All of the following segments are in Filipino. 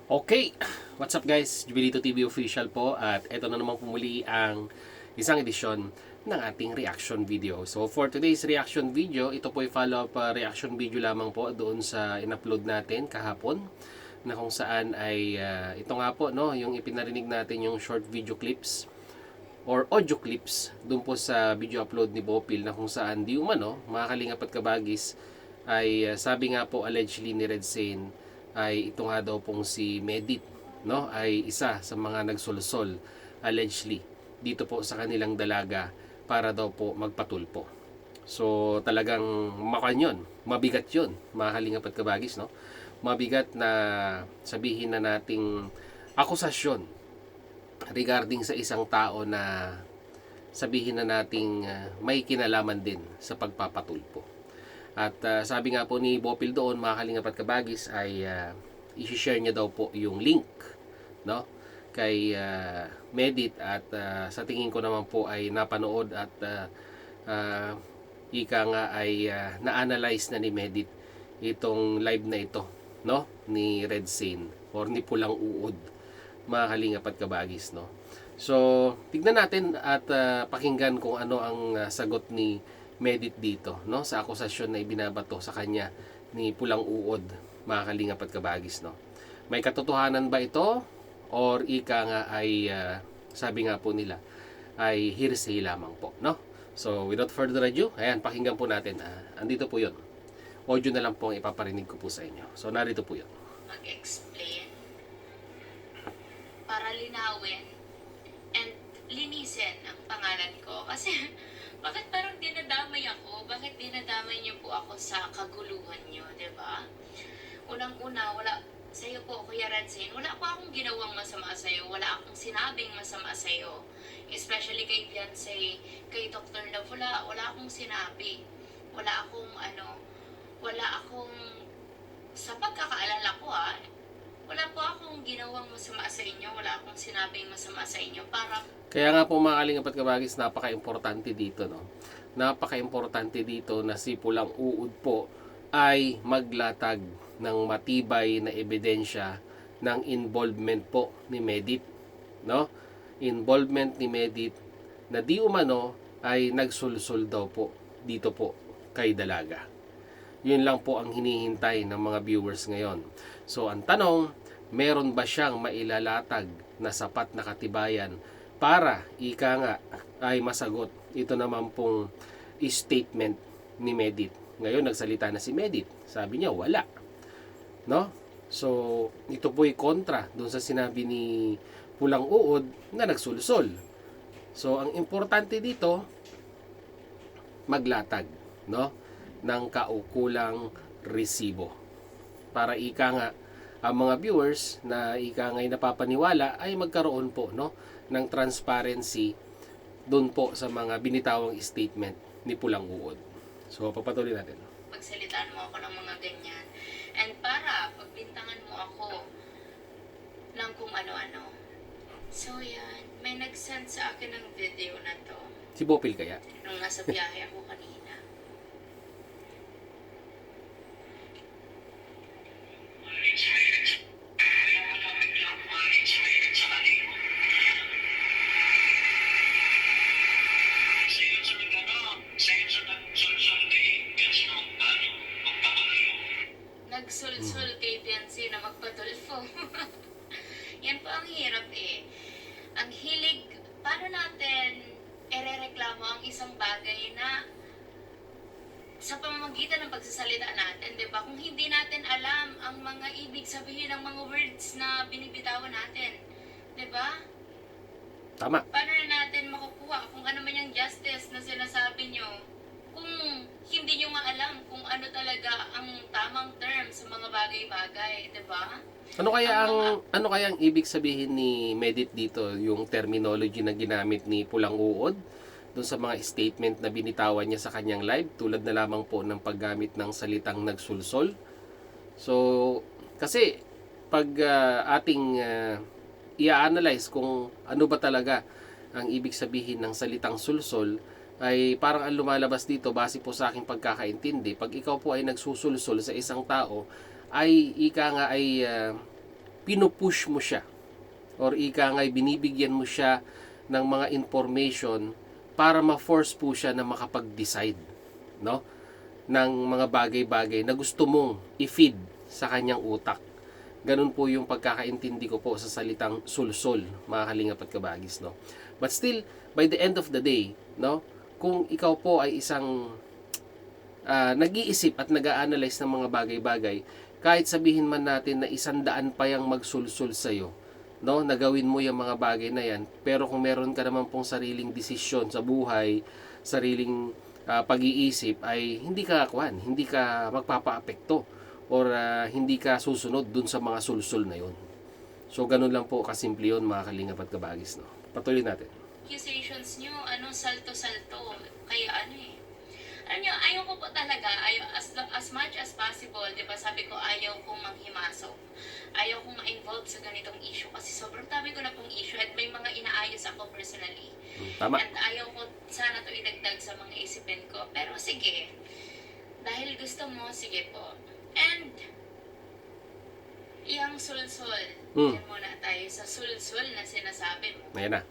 Okay, what's up guys? Jubilito TV Official po at ito na naman pumuli ang isang edisyon ng ating reaction video. So for today's reaction video, ito po ay follow-up reaction video lamang po doon sa in-upload natin kahapon na kung saan ay ito nga po no, yung ipinarinig natin yung short video clips or audio clips doon po sa video upload ni Bopil na kung saan di umano, mga kalingap at kabagis ay sabi nga po allegedly ni Red Sane ay ito nga daw pong si Medit, no, ay isa sa mga nagsulsol allegedly dito po sa kanilang dalaga para daw po magpatulpo. So talagang makanyon, mabigat 'yon, mga kalingap at kabagis, no? Mabigat na sabihin na nating akusasyon regarding sa isang tao na sabihin na nating may kinalaman din sa pagpapatulpo. At sabi nga po ni Bopil doon, mga kalingap at kabagis, ay i-share niya daw po yung link, no, kay Medit at sa tingin ko naman po ay napanood at ika nga ay na-analyze na ni Medit itong live na ito, no, ni Red Sane or ni Pulang Uod, mga kalingap at kabagis, no. So tignan natin at pakinggan kung ano ang sagot ni Medit dito, no, sa akusasyon na ibinabato sa kanya ni Pulang Uod, mga kalingap at kabagis, no. May katotohanan ba ito or ika nga ay sabi nga po nila ay hearsay lamang po, no. So without further ado, ayan, pakinggan po natin. Andito po 'yon. Audio na lang po ang ipaparinig ko po sa inyo. So narito po 'yon. Mag-explain para linawin and linisin ang pangalan ko kasi bakit parang dinadamay ako? Bakit dinadamay niyo po ako sa kaguluhan niyo, 'di ba? Unang-una, wala sa'yo po, Kuya Red Sane, wala po akong ginawang masama sa'yo, wala akong sinabing masama sa'yo. Especially kay Beyonce, kay Dr. Love, wala akong sinabi. Wala akong, sa pagkakaalala ko wala po akong ginawang masama sa inyo, wala akong sinabing masama sa inyo. Kaya nga po, mga kalingap at kabagis, napaka-importante dito, no? Napaka-importante dito na si Pulang Uod po ay maglatag ng matibay na ebidensya ng involvement po ni Medit, no? Involvement ni Medit na di umano ay nagsulsul daw po dito po kay Dalaga. Yun lang po ang hinihintay ng mga viewers ngayon. So ang tanong, meron ba siyang mailalatag na sapat na katibayan para ika nga ay masagot ito naman pong statement ni Medit? Ngayon nagsalita na si Medit, sabi niya wala, no? So ito po'y kontra doon sa sinabi ni Pulang Uod na nagsulsol. So ang importante dito, maglatag, no, ng kaukulang resibo para ika nga ang mga viewers na ika nga'y napapaniwala ay magkaroon po, no, ng transparency doon po sa mga binitawang statement ni Pulang Uod. So papatuloy natin. Pagsalitaan mo ako ng mga ganyan and para pagbintangan mo ako ng kung ano-ano. So yan, may nag-send sa akin ng video na to Si Bopil kaya? nung nasa biyahe ako kanina. Nagsulsul kay Beyonce na magpatulfo. Yan po ang hirap Ang hilig, paano natin erereklamo ang isang bagay na sa pamamagitan ng pagsasalita natin, di ba? Kung hindi natin alam ang mga ibig sabihin ng mga words na binibitawan natin, di ba? Tama. Paano na natin makukuha kung ano man yung justice na sinasabi nyo kung hindi nyo nga alam kung ano talaga ang tamang term sa mga bagay-bagay, di ba? Ano kaya ang ibig sabihin ni Medit dito, yung terminology na ginamit ni Pulang Uod doon sa mga statement na binitawan niya sa kanyang live, tulad na lamang po ng paggamit ng salitang nagsulsol? So kasi pag ating i-analyze kung ano ba talaga ang ibig sabihin ng salitang sulsol, ay parang ang lumalabas dito base po sa aking pagkakaintindi, pag ikaw po ay nagsusulsol sa isang tao, ay ika nga ay pinupush mo siya or ika nga'y binibigyan mo siya ng mga information para ma-force po siya na makapag-decide, no? Ng mga bagay-bagay na gusto mong i-feed sa kanyang utak. Ganun po yung pagkakaintindi ko po sa salitang sulsol, mga kalingap at kabagis, no? But still, by the end of the day, no? Kung ikaw po ay isang nag-iisip at nag-a-analyze ng mga bagay-bagay, kahit sabihin man natin na 100 pa yung magsulsul sa'yo, no, nagawin mo yung mga bagay na yan, pero kung meron ka naman pong sariling desisyon sa buhay, sariling pag-iisip, ay hindi ka magpapa-apekto or hindi ka susunod dun sa mga sulsul na yun. So ganun lang po kasimple yun, mga kalingap at kabagis, no. Patuloy natin. Accusations nyo, salto-salto. Kaya ayaw ko po talaga, as much as possible, di ba, sabi ko, ayaw kong manghimasok. Ayaw kong ma-involve sa ganitong issue kasi sobrang dami ko na pong issue at may mga inaayos ako personally. Tama. And ayaw ko sana to idagdag sa mga isipin ko. Pero sige, dahil gusto mo, sige po. And, yung sulsul, yan muna tayo sa sulsul na sinasabi mo. Ayan na.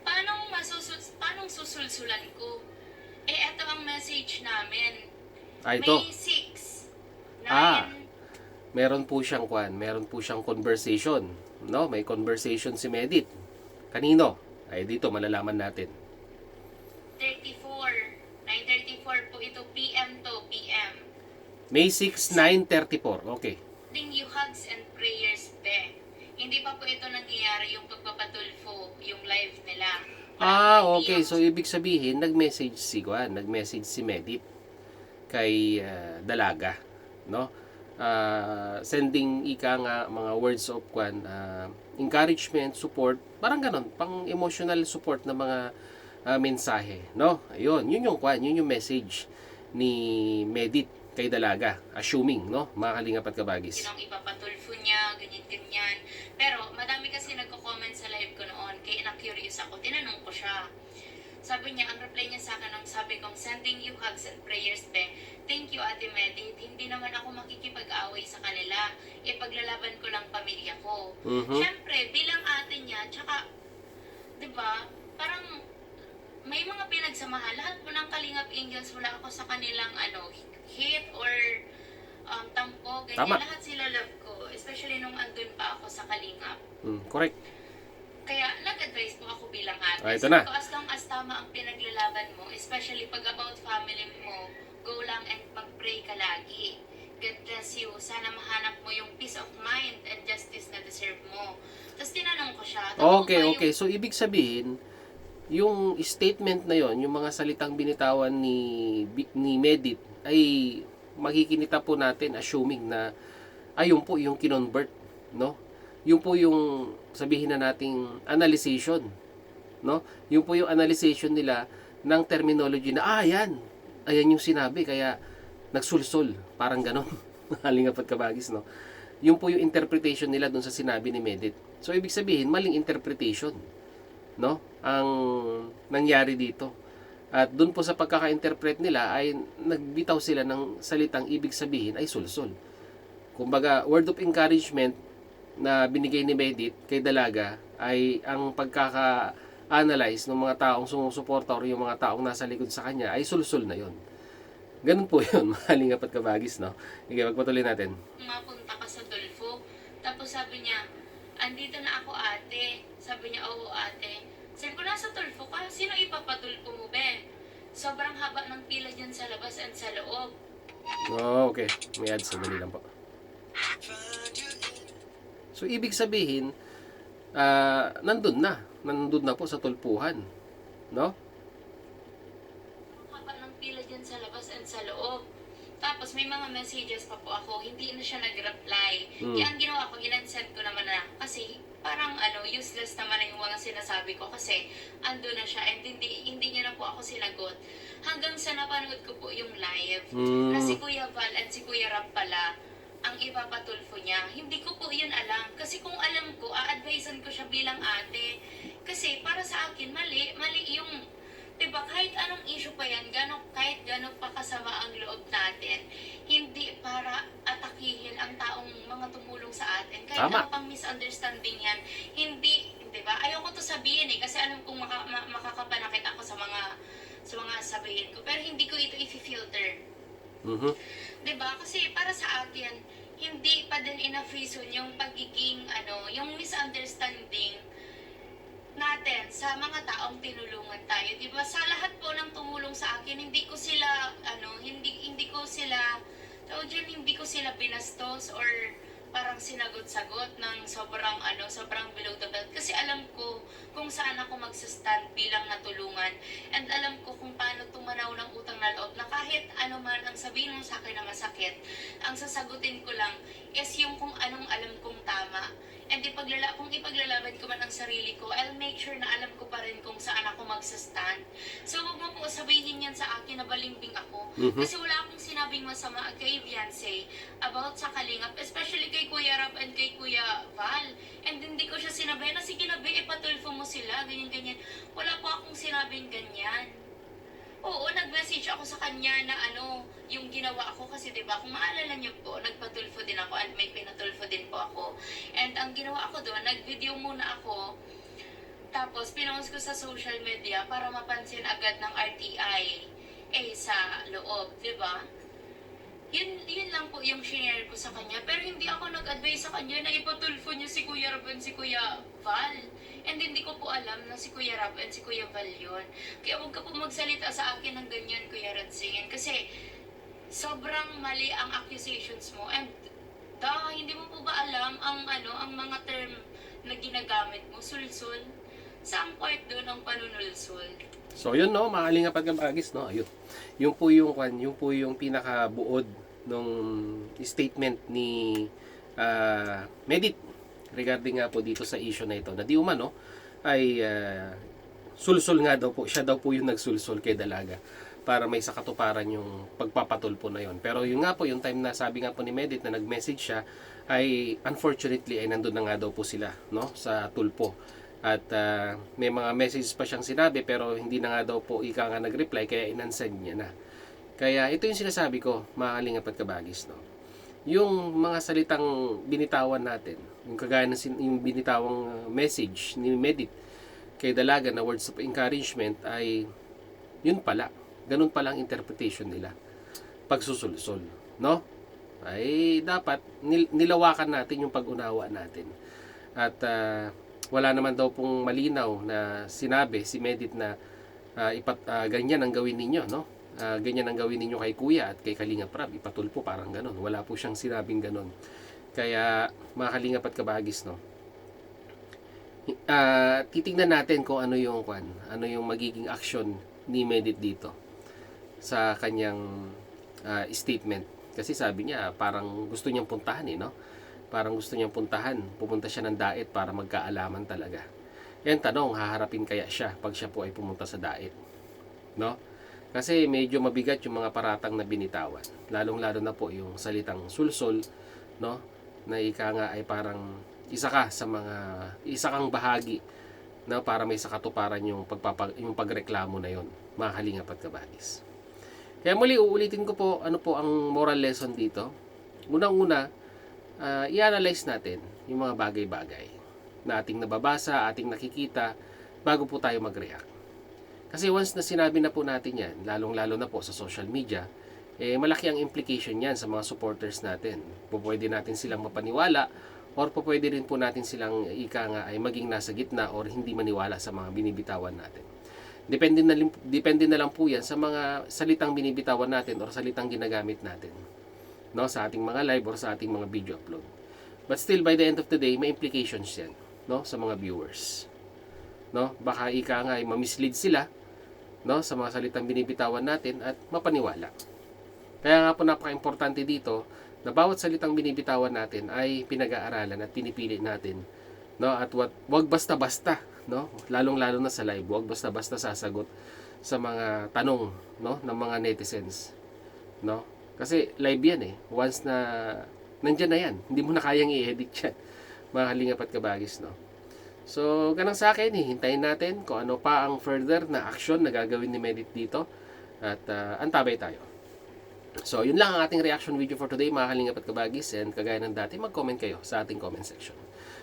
Paano susulsulan ko? Eto ang message namin. Ito. May 6, 9, Meron po siyang conversation, no? May conversation si Medit. Kanino? Ay dito malalaman natin. 9:34 po ito, PM to PM. May 6, 9:34. Okay. Sending you hugs and prayers, be. Hindi pa po ito nangyayari yung pagpapatulfo, yung live nila. Okay. So ibig sabihin nag-message si Medit kay Dalaga, no? Sending mga words of encouragement, support, parang ganon, pang emotional support na mga mensahe, no? Ayun, yun yung message ni Medit kay Dalaga, assuming, no? Mga kalingap at kabagis. Sinong ipapatulfo niya, ganyan. Pero madami kasi nagko-comment sa live ko noon, kaya na-curious ako, tinanong ko siya. Sabi niya, ang reply niya sa akin, ang sabi kong, sending you hugs and prayers, be. Thank you, Ate Medit. Hindi naman ako makikipag-away sa kanila. Ipaglalaban ko lang pamilya ko. Siyempre, bilang ate niya, tsaka, di ba, parang, may mga pinagsamahan. Lahat po ng Kalingap Angels, wala ako sa kanilang, hate or tampo, ganyan. Tama. Lahat sila love ko. Especially nung andun pa ako sa Kalingap. Correct. Kaya nag-advise po ako bilang ate. Ito Sabi na. ko, as long as tama ang pinaglalaban mo, especially pag about family mo, go lang and mag-pray ka lagi. God bless you. Sana mahanap mo yung peace of mind and justice na deserve mo. Tapos tinanong ko siya. Okay. So ibig sabihin, yung statement na yon, yung mga salitang binitawan ni Medit ay makikinita po natin assuming na ayun po yung kinonvert, no? Yung po yung sabihin na nating analyzation, no? Yung po yung analyzation nila ng terminology na ayan yung sinabi kaya nagsulsol, parang ganon. Halingap at kabagis, no? Yung po yung interpretation nila doon sa sinabi ni Medit. So ibig sabihin maling interpretation, no? Ang nangyari dito. At doon po sa pagkaka-interpret nila ay nagbitaw sila ng salitang ibig sabihin ay sulsol. Kumbaga, word of encouragement na binigay ni Medit kay Dalaga ay ang pagkaka-analyze ng mga taong sumusuporta o yung mga taong nasa likod sa kanya ay sulsol na yon. Ganun po yun, Kalingap at kabagis, no? Sige, magpatuloy natin. Mapunta ka sa Dolfo. Tapos sabi niya, andito na ako ate. Sabi niya, oo ate. Sabi ko, nasa Dolfo ka? Sino ipapatulfo mo, be? Sobrang haba ng pila dyan sa labas at sa loob. Okay. May ads. Sandali lang po. So, ibig sabihin, nandun na po sa tulpuhan. No? Haba ng pila dyan sa labas at sa loob. Tapos may mga messages pa po ako, hindi na siya nag-reply. Kaya ang ginawa ko, in-unsend ko naman na. Kasi parang useless naman na yung mga sinasabi ko kasi ando na siya and hindi niya na po ako sinagot. Hanggang sa napanood ko po yung live na si Kuya Val at si Kuya Rap pala ang ipapatulfo niya. Hindi ko po yun alam. Kasi kung alam ko, a-advisean ko siya bilang ate. Kasi para sa akin, mali yung 'Di ba, kahit anong issue pa yan, kahit gano'n pa kasama ang loob natin, hindi para atakihin ang taong mga tumulong sa atin. Kahit Tama. ano pang misunderstanding yan, hindi, 'di ba? Ayoko to sabihin kasi alam kong makakapanakit ako sa mga sabihin ko. Pero hindi ko ito i-filter. Mhm. 'Di ba? Kasi para sa akin, hindi pa din enough reason yung pagiging yung misunderstanding natin sa mga taong tinulungan tayo. 'Di ba? Sa lahat po ng tumulong sa akin, hindi ko sila binastos or parang sinagot-sagot ng sobrang below the belt kasi alam ko kung saan ako magsa-stand bilang natulungan, and alam ko kung paano tumanaw ng utang na loob na kahit ano man ang sabihin mo sa akin na masakit, ang sasagutin ko lang is yung kung anong alam kong tama. And kung ipaglalaban ko man ang sarili ko, I'll make sure na alam ko pa rin kung saan ako magsa-stand. So, huwag mo po sabihin yan sa akin na balimbing ako. Mhm. Kasi wala akong sinabing masama kay Beyonce about sa Kalingap, especially kay Kuya Rab and kay Kuya Val. And hindi ko siya sinabi na, sige na, ipatulfo mo sila, ganyan-ganyan. Wala po akong sinabing ganyan. Oo, nag-message ako sa kanya na yung ginawa ko kasi 'di ba, kung maalala niyo po, nagpatulfo din ako and may pinatulfo din po ako. And ang ginawa ko doon, nag-video muna ako, tapos pinost ko sa social media para mapansin agad ng RTI sa loob, 'di ba? Yun lang po yung share ko sa kanya. Pero hindi ako nag-advise sa kanya na ipatulfo niya si Kuya Rab and si Kuya Val. And hindi ko po alam na si Kuya Rab and si Kuya Val yun. Kaya huwag ka po magsalita sa akin ng ganyan, Kuya Radsingin. Kasi sobrang mali ang accusations mo. And hindi mo po ba alam ang mga term na ginagamit mo? Sulsul. Saan part doon ang panunulsul? So yun no, mga Kalingap Agis no, ayun. Yung po yung pinakabuod nung statement ni Medit regarding nga po dito sa issue na ito. Na di umano ay sulsul nga daw po, siya daw po yung nagsulsul kay Dalaga para may sakatuparan yung pagpapatulpo na yon. Pero yun nga po, yung time na sabi nga po ni Medit na nag-message siya, ay unfortunately ay nandun na nga daw po sila no, sa tulpo. At may mga messages pa siyang sinabi pero hindi na nga daw po ika nga nag-reply kaya inansend niya na. Kaya ito yung sinasabi ko, mga Kalingap at Kabagis, no? Yung mga salitang binitawan natin, yung kagaya ng yung binitawang message ni Medit kay Dalaga na words of encouragement ay yun pala. Ganun pala ang interpretation nila. Pagsusulsol, no? Ay dapat nilawakan natin yung pag-unawa natin. At wala naman daw pong malinaw na sinabi si Medit na ganyan ang gawin ninyo, no? Ganyan ang gawin ninyo kay Kuya at kay Kalingap Rab, ipatulpo, parang ganon. Wala po siyang sinabing ganon. Kaya mga Kalingap at Kabagis, no? Titingnan natin kung ano yung magiging action ni Medit dito sa kanyang statement. Kasi sabi niya, parang gusto niyang puntahan no? Parang gusto niyang pumunta siya ng Daet para magkaalaman talaga. Yan tanong, haharapin kaya siya pag siya po ay pumunta sa Daet? No? Kasi medyo mabigat yung mga paratang na binitawan. Lalong-lalo na po yung salitang sulsol, no? Na ika nga ay parang isa kang bahagi na para may sakatuparan yung pagreklamo na yon, mga Kalingap at Kabagis. Kaya muli uulitin ko po ano po ang moral lesson dito. Unang-una, i-analyze natin yung mga bagay-bagay na ating nababasa, ating nakikita bago po tayo mag-react. Kasi once na sinabi na po natin yan, lalong-lalo na po sa social media, malaki ang implication yan sa mga supporters natin. Pwede natin silang mapaniwala or pwede rin po natin silang ay maging nasa gitna or hindi maniwala sa mga binibitawan natin. Depende na lang po yan sa mga salitang binibitawan natin or salitang ginagamit natin, no, sa ating mga live or sa ating mga video upload. But still, by the end of the day, may implications yan, no, sa mga viewers. No, baka ay mamislead sila, no, sa mga salitang binibitawan natin at mapaniwala. Kaya nga po napaka-importante dito na bawat salitang binibitawan natin ay pinag-aaralan at pinipili natin, no, at wag basta-basta, no, lalong-lalo na sa live, wag basta-basta sasagot sa mga tanong, no, ng mga netizens, no. Kasi live yan once na nandyan na yan, hindi mo na kayang i-edit yan, mga Kalingap at Kabagis, no. So, ganang sa akin, hintayin natin kung ano pa ang further na action na gagawin ni Medit dito. At antabay tayo. So, yun lang ang ating reaction video for today, mga kalingap at kabagis. And kagaya ng dati, mag-comment kayo sa ating comment section.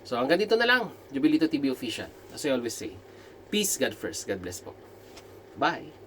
So, hanggang dito na lang. Jubilito TV Official. As I always say, peace, God first. God bless po. Bye!